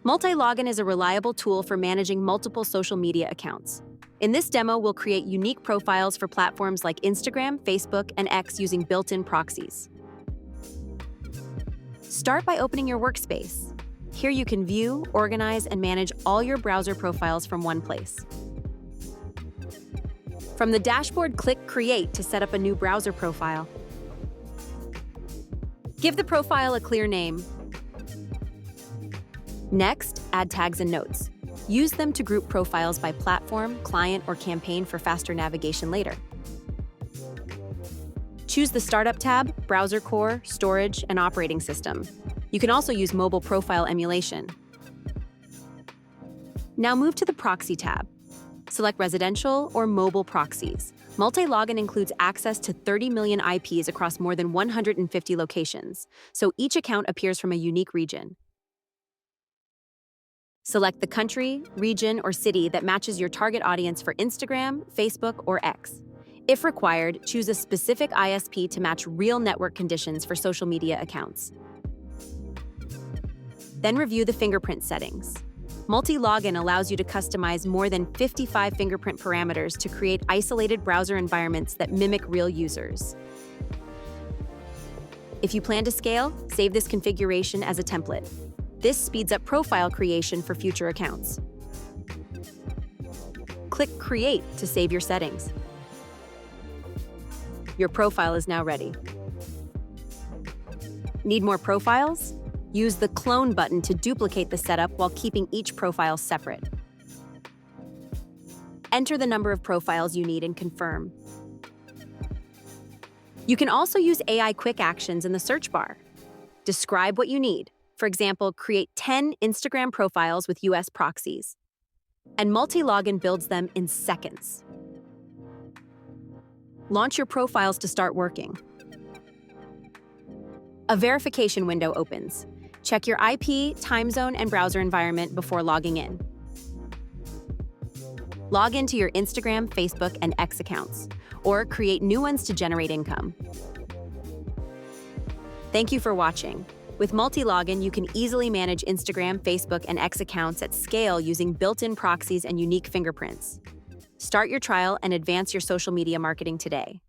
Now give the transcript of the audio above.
Multilogin is a reliable tool for managing multiple social media accounts. In this demo, we'll create unique profiles for platforms like Instagram, Facebook, and X using built-in proxies. Start by opening your workspace. Here you can view, organize, and manage all your browser profiles from one place. From the dashboard, click Create to set up a new browser profile. Give the profile a clear name. Next, add tags and notes. Use them to group profiles by platform, client, or campaign for faster navigation later. Choose the Startup tab, Browser Core, Storage, and Operating System. You can also use mobile profile emulation. Now move to the Proxy tab. Select residential or mobile proxies. Multilogin includes access to 30 million IPs across more than 150 locations, so each account appears from a unique region. Select the country, region, or city that matches your target audience for Instagram, Facebook, or X. If required, choose a specific ISP to match real network conditions for social media accounts. Then review the fingerprint settings. Multilogin allows you to customize more than 55 fingerprint parameters to create isolated browser environments that mimic real users. If you plan to scale, save this configuration as a template. This speeds up profile creation for future accounts. Click Create to save your settings. Your profile is now ready. Need more profiles? Use the Clone button to duplicate the setup while keeping each profile separate. Enter the number of profiles you need and confirm. You can also use AI quick actions in the search bar. Describe what you need. For example, create 10 Instagram profiles with US proxies. And Multilogin builds them in seconds. Launch your profiles to start working. A verification window opens. Check your IP, time zone, and browser environment before logging in. Log into your Instagram, Facebook, and X accounts, or create new ones to generate income. Thank you for watching. With Multilogin, you can easily manage Instagram, Facebook, and X accounts at scale using built-in proxies and unique fingerprints. Start your trial and advance your social media marketing today.